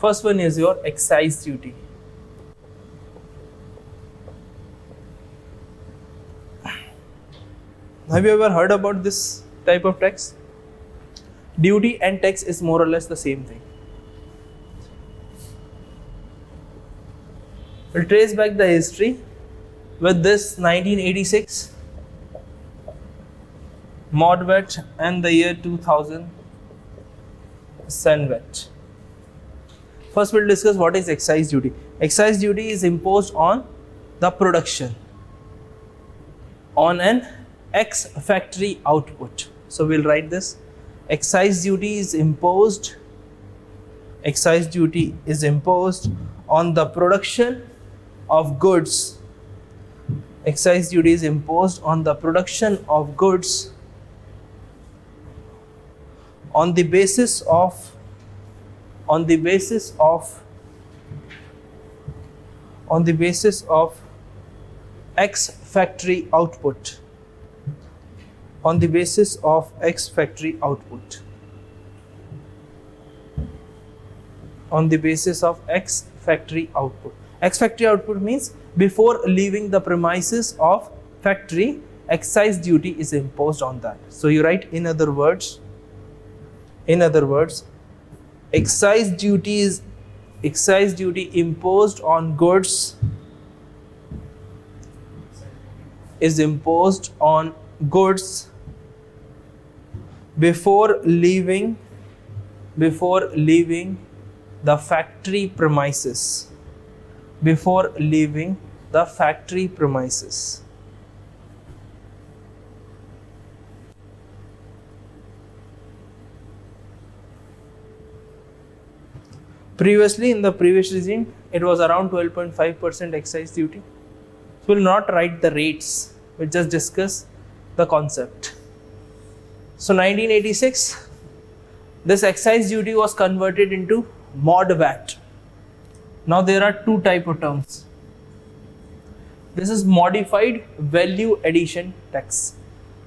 First one is your excise duty. Have you ever heard about this type of tax? Duty and tax is more or less the same thing. We'll trace back the history with this 1986 mod vet and the year 2000 sen vet. First we'll discuss what is excise duty. Excise duty is imposed on the production on an X factory output. So we'll write this. Excise duty is imposed on the production of goods. Excise duty is imposed on the production of goods on the basis of X factory output. On the basis of X factory output. On the basis of X factory output. X factory output means before leaving the premises of factory, excise duty is imposed on that. So you write in other words, excise duty imposed on goods is imposed on goods before leaving the factory premises. Before leaving the factory premises. Previously, in the previous regime, it was around 12.5% excise duty. So we will not write the rates, we will just discuss the concept. So 1986, this excise duty was converted into mod VAT. Now there are two type of terms. This is modified value addition tax.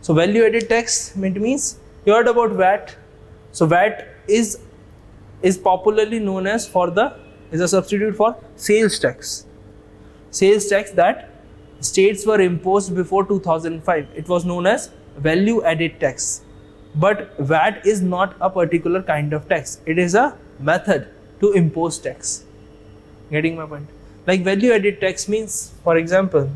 So value added tax means you heard about VAT. So VAT is popularly known as is a substitute for sales tax. Sales tax that states were imposed before 2005. It was known as value added tax. But VAT is not a particular kind of tax. It is a method to impose tax. Getting my point? Like value added tax means, for example,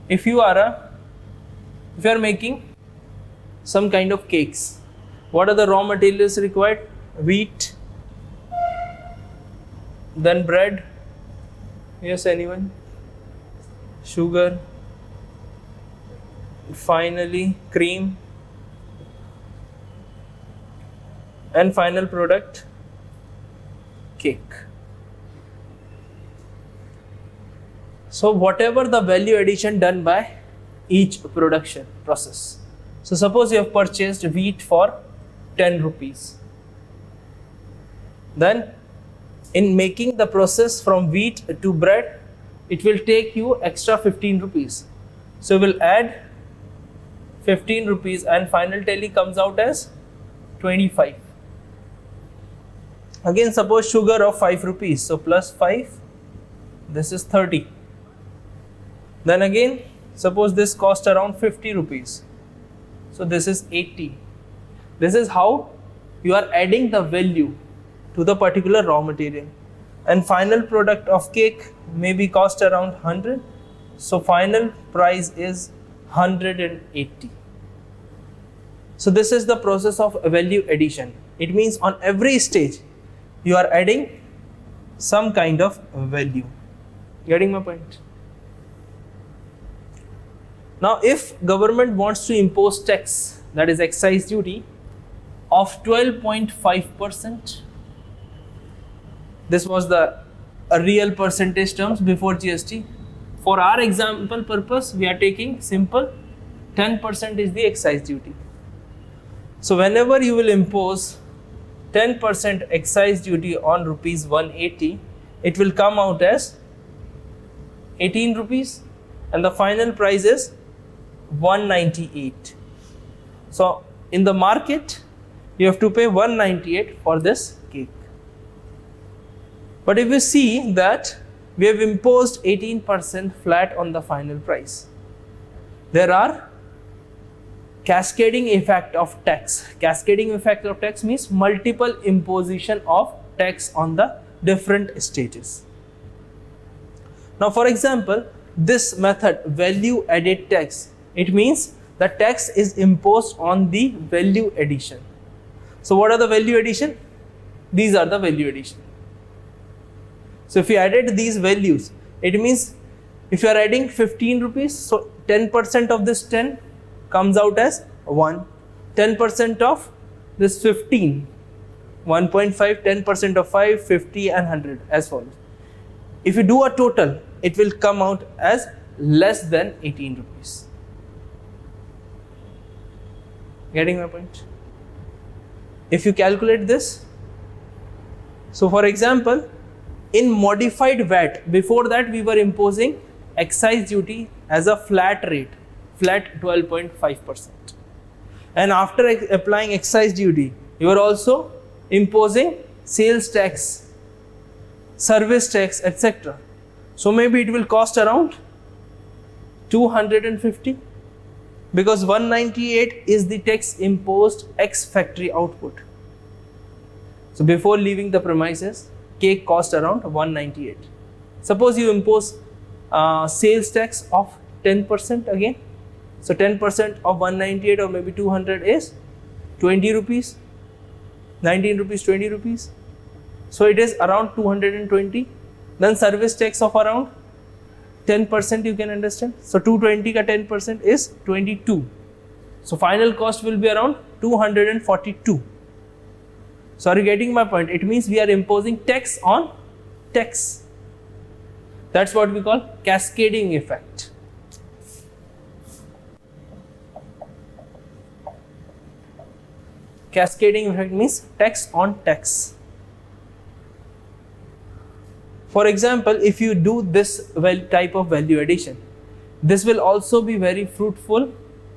if you are making some kind of cakes, what are the raw materials required? Wheat, then bread, yes, anyone? Sugar, finally cream, and final product, cake. So whatever the value addition done by each production process. So suppose you have purchased wheat for 10 rupees. Then in making the process from wheat to bread, it will take you extra 15 rupees. So we'll add 15 rupees and final tally comes out as 25. Again, suppose sugar of 5 rupees. So plus 5, this is 30. Then again, suppose this cost around 50 rupees. So this is 80. This is how you are adding the value to the particular raw material. And final product of cake may be cost around 100. So final price is 180. So this is the process of value addition. It means on every stage you are adding some kind of value. Getting my point? Now if government wants to impose tax, that is excise duty, of 12.5%, this was the real percentage terms before GST. For our example purpose, we are taking simple 10% is the excise duty. So whenever you will impose 10% excise duty on rupees 180, it will come out as 18 rupees and the final price is 198. So in the market you have to pay 198 for this cake. But if you see that we have imposed 18% flat on the final price, there are cascading effect of tax. Cascading effect of tax means multiple imposition of tax on the different stages. Now for example, this method value added tax, it means the tax is imposed on the value addition. So what are the value addition? These are the value addition. So if you added these values, it means if you are adding 15 rupees, so 10% of this 10 comes out as 1. 10% of this 15, 1.5, 10% of 5, 50 and 100 as follows. If you do a total, it will come out as less than 18 rupees. Getting my point? If you calculate this, so for example, in modified VAT, before that we were imposing excise duty as a flat rate, flat 12.5%. And after applying excise duty, you are also imposing sales tax, service tax, etc. So maybe it will cost around 250, because 198 is the tax imposed ex factory output. So before leaving the premises, cake cost around 198. Suppose you impose sales tax of 10% again. So 10% of 198 or maybe 200 is 20 rupees, 19 rupees, 20 rupees. So it is around 220. Then service tax of around 10%, you can understand. So 220 ka 10% is 22. So final cost will be around 242. So are you getting my point? It means we are imposing tax on tax. That's what we call cascading effect. Cascading effect means tax on tax. For example, if you do this type of value addition, this will also be very fruitful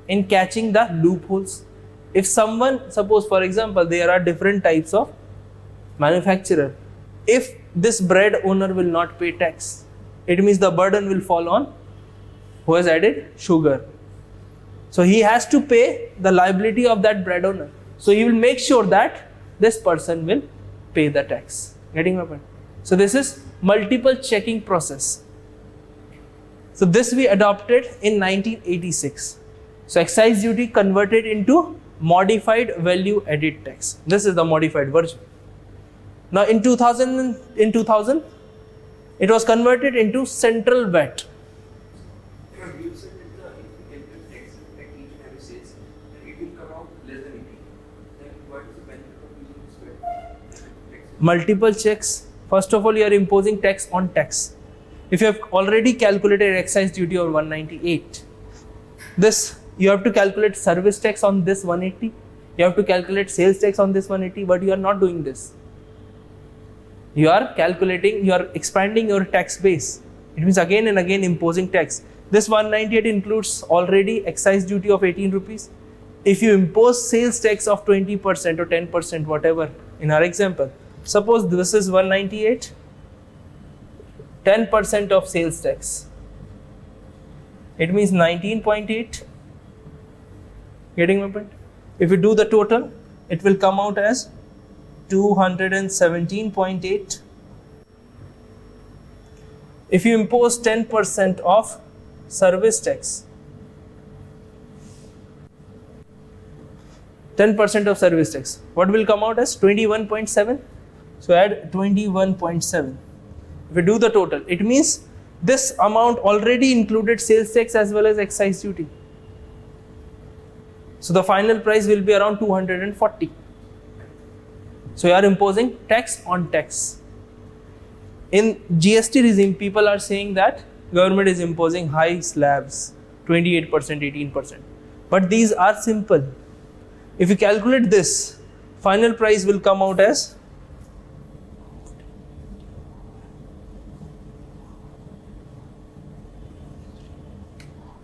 in catching the loopholes. If someone, suppose for example, there are different types of manufacturer. If this bread owner will not pay tax, it means the burden will fall on who has added sugar. So he has to pay the liability of that bread owner. So he will make sure that this person will pay the tax. Getting my point? So this is multiple checking process. So this we adopted in 1986. So excise duty converted into modified value added tax. This is the modified version. Now in 2000, it was converted into central VAT. You said that if you calculate tax at each and every sales, then it will come out less than 80. Then what is the benefit of using this VAT? Multiple checks. First of all, you are imposing tax on tax. If you have already calculated excise duty of 198, this you have to calculate service tax on this 180. You have to calculate sales tax on this 180, but you are not doing this. You are calculating, you are expanding your tax base. It means again and again imposing tax. This 198 includes already excise duty of 18 rupees. If you impose sales tax of 20% or 10%, whatever, in our example, suppose this is 198, 10% of sales tax. It means 19.8. Getting my point? If you do the total, it will come out as 217.8. If you impose 10% of service tax, 10% of service tax, what will come out as 21.7? So add 21.7. If you do the total, it means this amount already included sales tax as well as excise duty. So the final price will be around 240. So you are imposing tax on tax. In GST regime, people are saying that government is imposing high slabs, 28%, 18%. But these are simple. If you calculate this, final price will come out as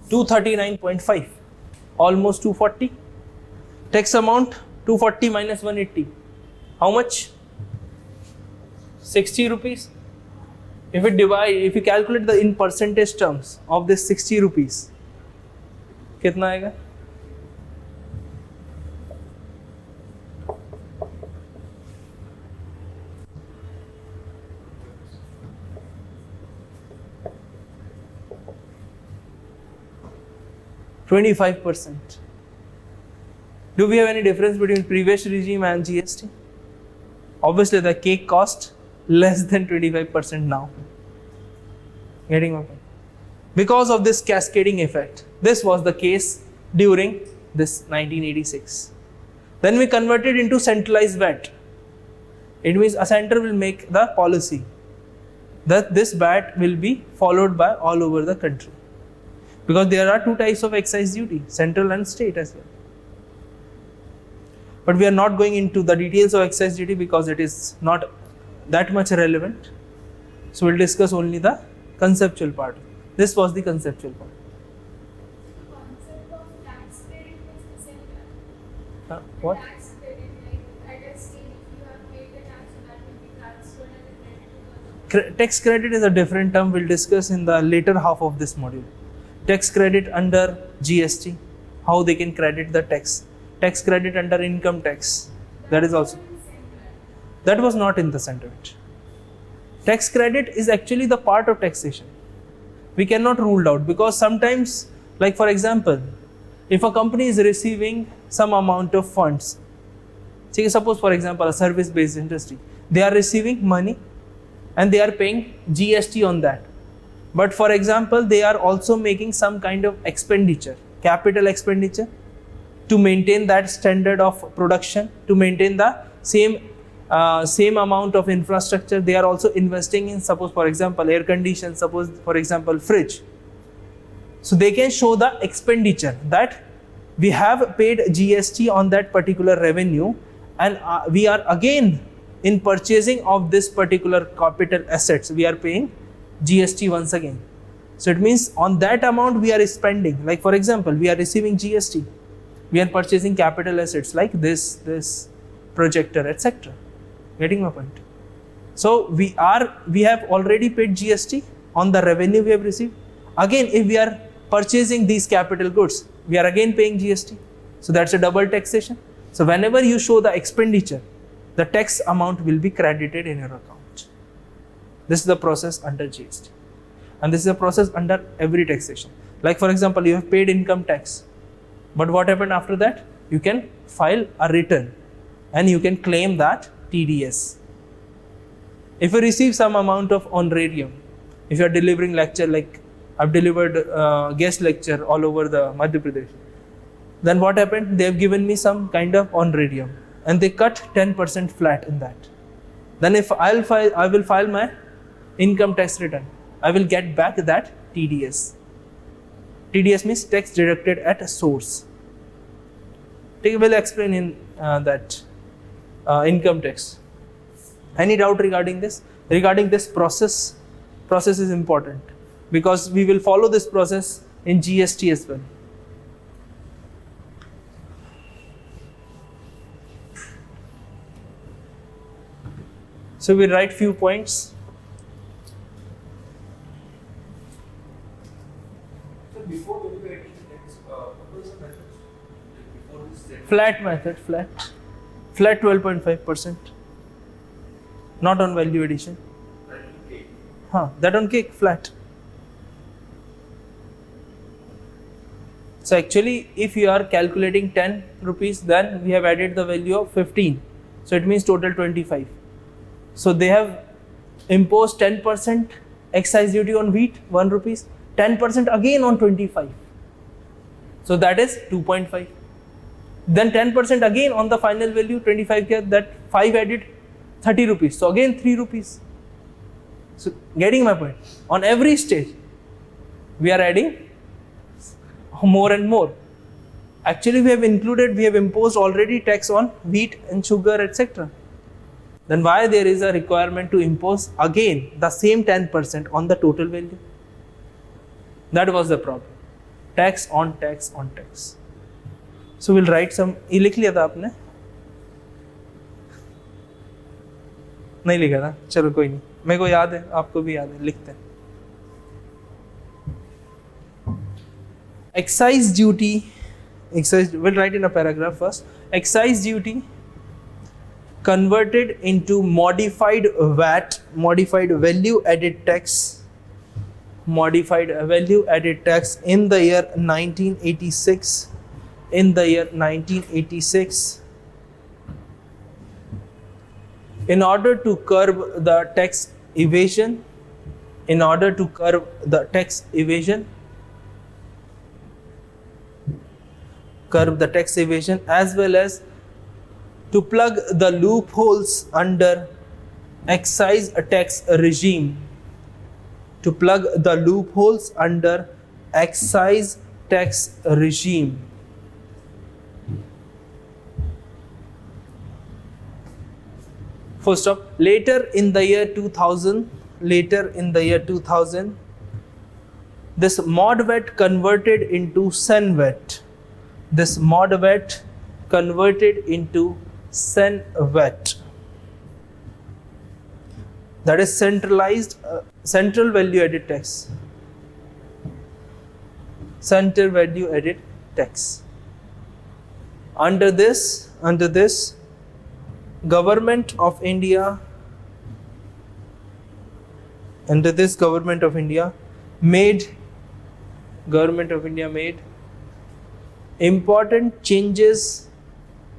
239.5, almost 240. Tax amount 240 minus 180. How much? 60 rupees. If you calculate the in percentage terms of this 60 rupees, कितना आएगा? %25. Do we have any difference between previous regime and GST? Obviously, the cake cost less than 25% now. Getting my point? Because of this cascading effect. This was the case during this 1986. Then we converted into centralized VAT. It means a center will make the policy that this VAT will be followed by all over the country. Because there are two types of excise duty, central and state as well. But we are not going into the details of excise duty because it is not that much relevant. So we'll discuss only the conceptual part. This was the conceptual part. The concept of tax credit is the same. What? Tax credit, like at a stage, if you have paid the tax, so that will be transferred as a credit to the Tax credit is a different term we'll discuss in the later half of this module. Tax credit under GST, how they can credit the tax. Tax credit under income tax, that is also. That was not in the center. Tax credit is actually the part of taxation. We cannot rule out because sometimes, like for example, if a company is receiving some amount of funds, suppose for example a service-based industry, they are receiving money and they are paying GST on that. But for example, they are also making some kind of expenditure, capital expenditure, to maintain that standard of production, to maintain the same amount of infrastructure. They are also investing in, suppose for example, air condition, suppose for example, fridge. So they can show the expenditure that we have paid GST on that particular revenue, and we are again in purchasing of this particular capital assets, we are paying GST once again. So it means on that amount we are spending, like for example, we are receiving GST, we are purchasing capital assets like this projector, etc. Getting my point? So we have already paid GST on the revenue we have received. Again, if we are purchasing these capital goods, we are again paying GST. So that's a double taxation. So whenever you show the expenditure, the tax amount will be credited in your account. This is the process under GST. And this is a process under every taxation. Like for example, you have paid income tax. But what happened after that? You can file a return and you can claim that TDS. If you receive some amount of honorarium, if you are delivering lecture, like I've delivered guest lecture all over the Madhya Pradesh, then what happened? They have given me some kind of honorarium and they cut 10% flat in that. Then if I will file my income tax return, I will get back that TDS. TDS means tax deducted at a source. We will explain in that income tax. Any doubt regarding this? Regarding this process is important because we will follow this process in GST as well. So we write few points. So before when you were adding tax, what was the method? Like before this Flat method, flat 12.5%. Not on value addition. cake. That on cake, flat. So actually, if you are calculating 10 rupees, then we have added the value of 15. So it means total 25. So they have imposed 10% excise duty on wheat, 1 rupees, 10% again on 25. So that is 2.5. Then 10% again on the final value, 25, that 5 added 30 rupees. So again 3 rupees. So getting my point? On every stage, we are adding more and more. Actually, we have imposed already tax on wheat and sugar, etc. Then why there is a requirement to impose again the same 10% on the total value? That was the problem. Tax on tax on tax. So we'll write some. ये लिख लिया था आपने? नहीं लिखा था, चलो कोई नहीं, मेरे को याद है, आपको भी याद है, लिखते हैं. Excise duty, we'll write in a paragraph first. Excise duty converted into modified VAT, modified value added tax, modified value added tax in the year 1986. In the year 1986, in order to curb the tax evasion, in order to curb the tax evasion, curb the tax evasion, as well as to plug the loopholes under excise tax regime, to plug the loopholes under excise tax regime. Full stop. Later in the year 2000, this mod VAT converted into sen VAT. This mod VAT converted into sen VAT. That is centralized, central value added tax. Central value added tax. Under this, Government of India, under this Government of India made important changes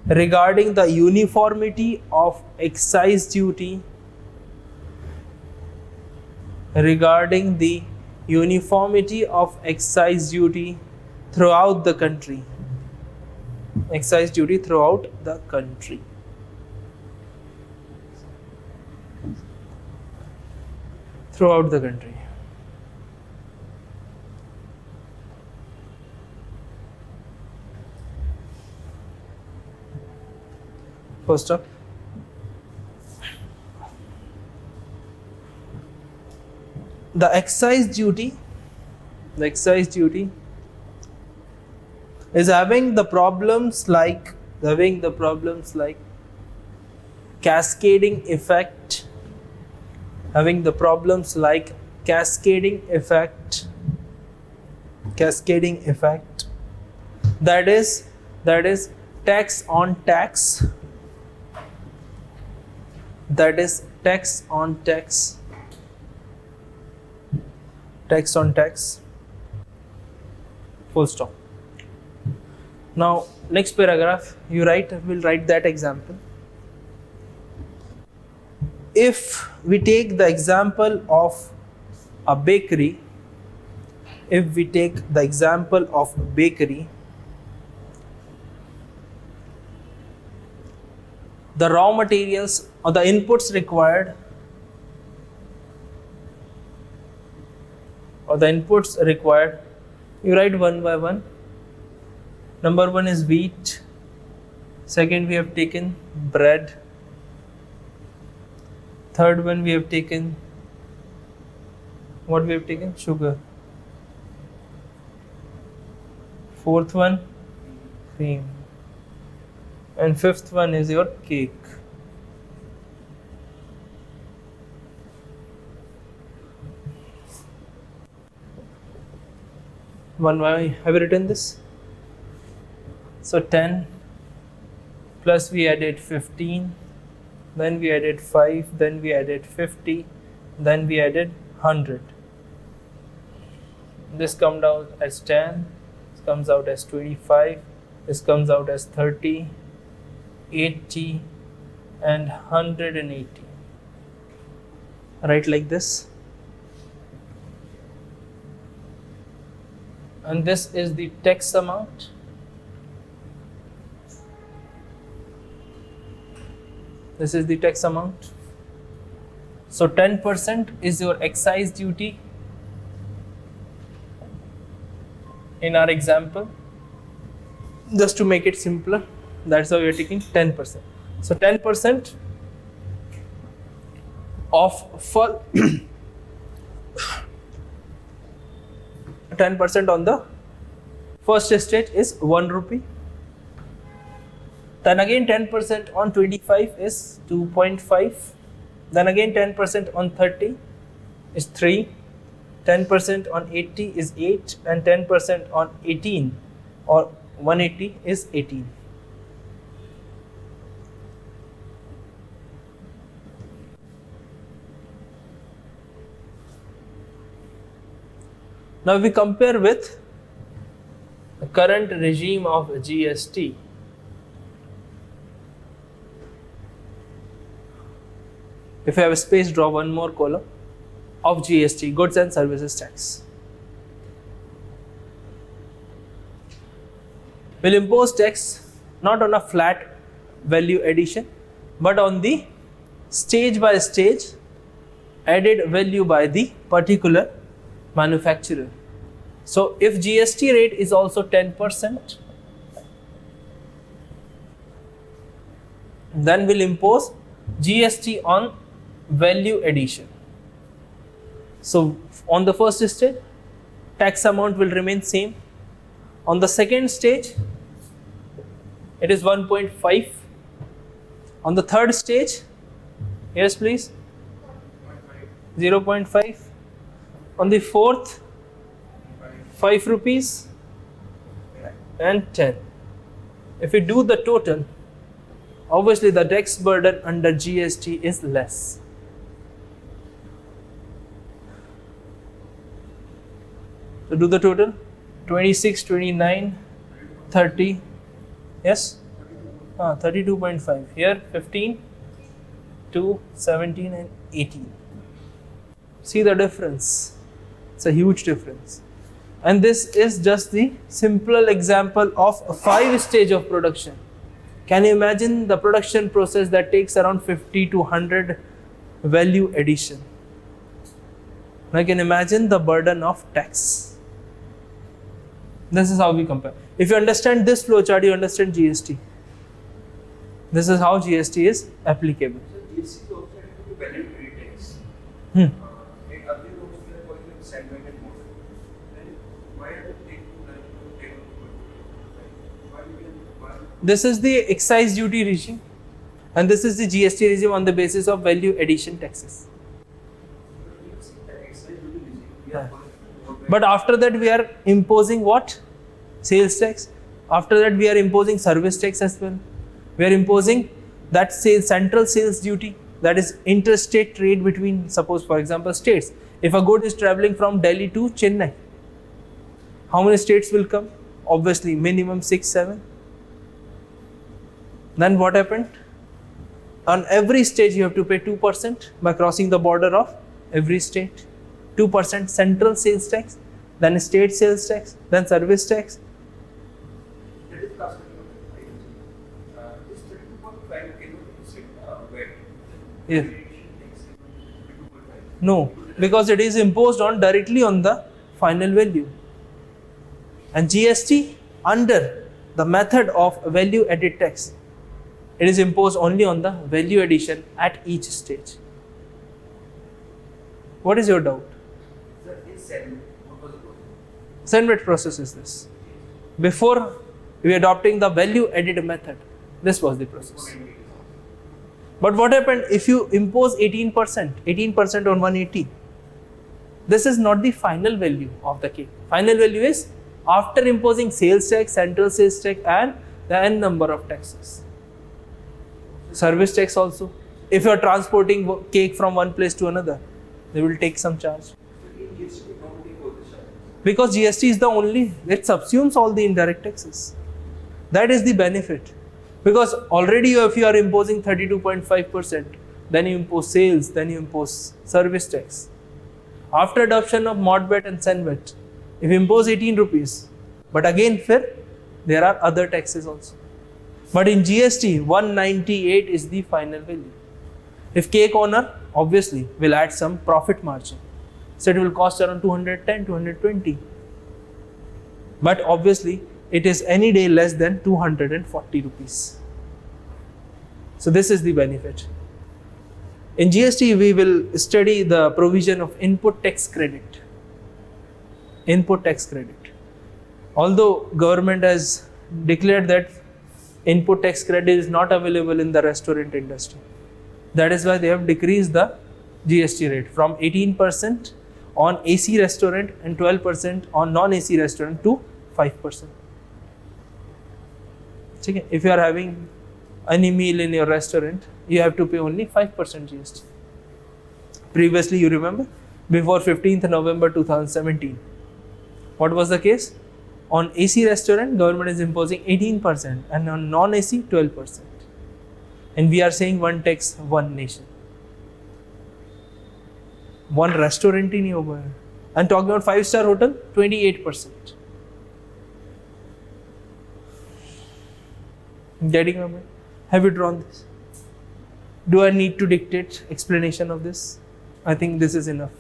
regarding the uniformity of excise duty, regarding the uniformity of excise duty throughout the country. Excise duty throughout the country. Throughout the country. First up, the excise duty is having the problems like cascading effect, that is tax on tax, full stop. Now next paragraph we'll write that example. If we take the example of a bakery, the raw materials or the inputs required, you write one by one. Number one is wheat. Second, we have taken bread. Third one, we have taken sugar. Fourth one, cream. And fifth one is your cake. One by have you written this? So 10 plus we added 15, then we added 5, then we added 50, then we added 100. This comes out as 10, this comes out as 25, this comes out as 30, 80 and 180. Right, like this. And this is the tax amount. This is the tax amount. So 10% is your excise duty in our example. Just to make it simpler, that's how we are taking 10%. So 10% of 10% on the first stage is 1 rupee. Then again 10% on 25 is 2.5. Then again 10% on 30 is 3. 10% on 80 is 8, and 10% on 18 or 180 is 18. Now we compare with the current regime of GST. If I have a space, draw one more column of GST, goods and services tax. Will impose tax not on a flat value addition, but on the stage by stage added value by the particular manufacturer. So if GST rate is also 10%, then we'll impose GST on value addition. So on the first stage, tax amount will remain same. On the second stage, it is 1.5. On the third stage, yes please, 0.5. On the fourth, 5 rupees and 10. If we do the total, obviously the tax burden under GST is less. So do the total, 26, 29, 30, yes, 32.5, here 15, 2, 17 and 18. See the difference, it's a huge difference. And this is just the simple example of a 5 stage of production. Can you imagine the production process that takes around 50 to 100 value addition? Now you can imagine the burden of tax. This is how we compare. If you understand this flowchart, you understand GST. This is how GST is applicable. So GST is also related to value added tax. Hmm. Like earlier also we are calling them segmented model. Then why are they taking why? This is the excise duty regime, and this is the GST regime on the basis of value addition taxes. Yeah. But after that we are imposing what? Sales tax. After that we are imposing service tax as well. We are imposing that central sales duty, that is interstate trade between, suppose for example, states. If a good is traveling from Delhi to Chennai, how many states will come? Obviously minimum 6, 7. Then what happened? On every stage you have to pay 2% by crossing the border of every state. 2% central sales tax, then state sales tax, then service tax. That is class this 32.5 cannot where? Yeah. No, because it is imposed on directly on the final value. And GST under the method of value added tax, it is imposed only on the value addition at each stage. What is your doubt? Senvet process is this. Before we adopting the value added method, this was the process. But what happened if you impose 18% on 180? This is not the final value of the cake. Final value is after imposing sales tax, central sales tax and the n number of taxes. Service tax also. If you are transporting cake from one place to another, they will take some charge. Because GST is the only, it subsumes all the indirect taxes. That is the benefit. Because already if you are imposing 32.5%, then you impose sales, then you impose service tax. After adoption of MODBET and SENVET, if you impose 18 rupees, but again there are other taxes also. But in GST, 198 is the final value. If cake owner obviously will add some profit margin, so it will cost around 210, 220. But obviously it is any day less than 240 rupees. So this is the benefit. In GST, we will study the provision of input tax credit. Input tax credit. Although government has declared that input tax credit is not available in the restaurant industry. That is why they have decreased the GST rate from 18% on AC restaurant and 12% on non-AC restaurant to 5%. Okay. If you are having any meal in your restaurant, you have to pay only 5% GST. Previously, you remember, before 15th November 2017, what was the case? On AC restaurant, government is imposing 18% and on non-AC 12%. And we are saying one tax, one nation. One restaurant in over. And talking about 5-star hotel, 28%. Getting my point? Have you drawn this? Do I need to dictate explanation of this? I think this is enough.